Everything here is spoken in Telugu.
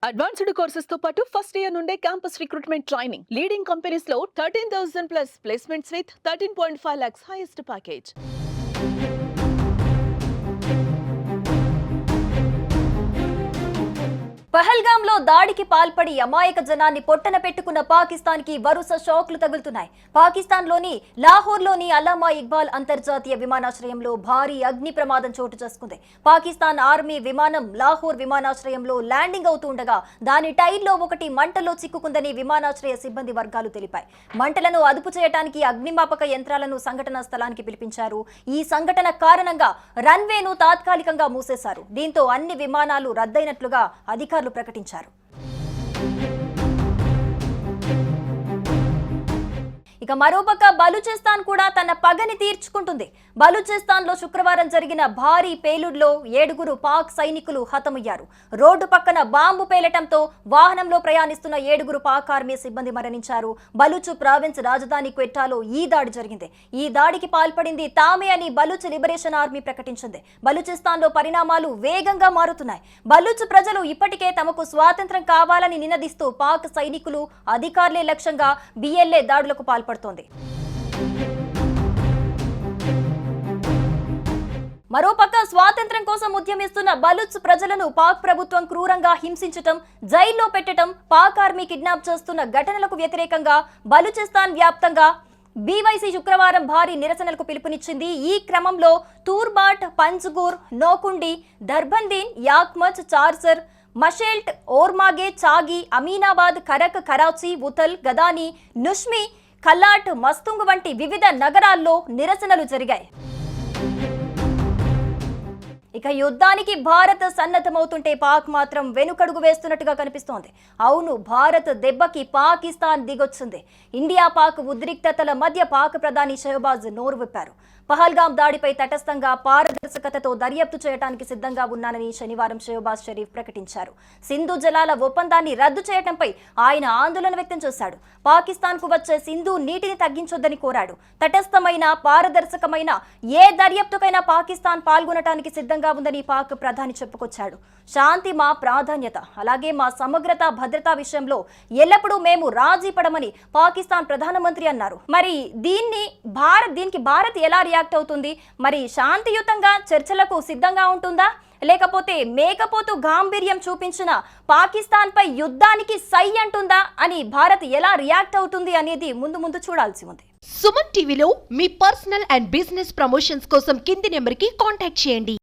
అడ్వాన్స్డ్ కోర్సెస్ తో పాటు ఫస్ట్ ఇయర్ నుండే campus recruitment training leading companies లో 13,000 plus placements with 13.5 lakhs highest package. పహల్గాంలో దాడికి పాల్పడి అమాయక జనాన్ని పొట్టన పెట్టుకున్న పాకిస్తాన్ కి వరుస షాక్లు తగులుతున్నాయి. పాకిస్తాన్లోని లాహోర్లోని అల్లామా ఇక్బాల్ అంతర్జాతీయ విమానాశ్రయంలో భారీ అగ్ని ప్రమాదం చోటు చేసుకుంది. పాకిస్తాన్ ఆర్మీ విమానం లాహోర్ విమానాశ్రయంలో ల్యాండింగ్ అవుతుండగా దాని టైర్లో ఒకటి మంటలో చిక్కుకుందని విమానాశ్రయ సిబ్బంది వర్గాలు తెలిపాయి. మంటలను అదుపు చేయడానికి అగ్నిమాపక యంత్రాలను సంఘటనా స్థలానికి పిలిపించారు. ఈ సంఘటన కారణంగా రన్వేను తాత్కాలికంగా మూసేశారు. దీంతో అన్ని విమానాలు రద్దయినట్లుగా అధికారులు ప్రకటించారు. ఇక మరోపక్క బలూచిస్తాన్ కూడా తన పగని తీర్చుకుంటుంది. బలూచిస్తాన్ లో శుక్రవారం జరిగిన భారీ పేలుడులో 7 పాక్ సైనికులు హతమయ్యారు. రోడ్డు పక్కన బాంబు పేలటంతో వాహనంలో ప్రయాణిస్తున్న 7 పాక్ ఆర్మీ సిబ్బంది మరణించారు. బలూచ్ ప్రావిన్స్ రాజధాని క్వెట్టాలో ఈ దాడి జరిగింది. ఈ దాడికి పాల్పడింది తామే అని బలూచ్ లిబరేషన్ ఆర్మీ ప్రకటించింది. బలూచిస్తాన్ లో పరిణామాలు వేగంగా మారుతున్నాయి. బలూచ్ ప్రజలు ఇప్పటికే తమకు స్వాతంత్రం కావాలని నినదిస్తూ పాక్ సైనికులు అధికారులే లక్ష్యంగా బిఎల్ఏ దాడులకు పాల్పడుతోంది. మరోపక్క స్వాతంత్ర్యం కోసం ఉద్యమిస్తున్న బలూచ్ ప్రజలను పాక్ ప్రభుత్వం క్రూరంగా హింసించటం, జైల్లో పెట్టడం, పాక్ ఆర్మీ కిడ్నాప్ చేస్తున్న ఘటనలకు వ్యతిరేకంగా బలూచిస్తాన్ వ్యాప్తంగా బీవైసీ శుక్రవారం భారీ నిరసనలకు పిలుపునిచ్చింది. ఈ క్రమంలో తూర్బాట్, పంజ్గూర్, నోకుండి, దర్బందీన్, యాక్మచ్, చార్సర్, మషేల్ట్, ఓర్మాగే, చాగి, అమీనాబాద్, కరక్, కరాచీ, ఉతల్, గదాని, నుష్మి, కల్లాట్, మస్తుంగ్ వంటి వివిధ నగరాల్లో నిరసనలు జరిగాయి. ఇక యుద్ధానికి భారత్ సన్నద్ధమవుతుంటే పాక్ మాత్రం వెనుకడుగు వేస్తున్నట్టుగా కనిపిస్తోంది. అవును, భారత్ దెబ్బకి పాకిస్తాన్ దిగొచ్చింది. ఇండియా పాక్ ఉద్రిక్తతల మధ్య పాక్ ప్రధాని షహబాజ్ నోరు విప్పారు. పహల్గాం దాడిపై తటస్థంగా పారదర్శకతతో దర్యాప్తు చేయడానికి సిద్ధంగా ఉన్నానని శనివారం షహబాజ్ షరీఫ్ ప్రకటించారు. సింధు జలాల ఒప్పందాన్ని రద్దు చేయడంపై ఆయన ఆందోళన వ్యక్తం చేశాడు. పాకిస్తాన్ కు వచ్చే సింధు నీటిని తగ్గించొద్దని కోరాడు. తటస్థమైన, పారదర్శకమైన ఏ దర్యాప్తుకైనా పాకిస్తాన్ పాల్గొనడానికి సిద్ధంగా ఉందని పాక్ ప్రధాని చెప్పుకొచ్చాడు. శాంతి మా ప్రాధాన్యత, అలాగే మా సమగ్రత, భద్రతా విషయంలో ఎల్లప్పుడూ మేము రాజీ పడమని పాకిస్తాన్ ప్రధానమంత్రి అన్నారు. మరి దీనికి భారత్ ఎలా రియాక్ట్ అవుతుంది? మరి శాంతియుతంగా చర్చలకు సిద్ధంగా ఉంటుందా, లేకపోతే మేకపోతు గాంభీర్యం చూపించిన పాకిస్తాన్ పై యుద్ధానికి సై అంటుందా అని భారత్ ఎలా రియాక్ట్ అవుతుంది అనేది ముందు చూడాల్సి ఉంది. సుమన్ టీవీలో మీ పర్సనల్ అండ్ బిజినెస్ ప్రమోషన్స్ కోసం కింది నెంబర్కి కాంటాక్ట్ చేయండి.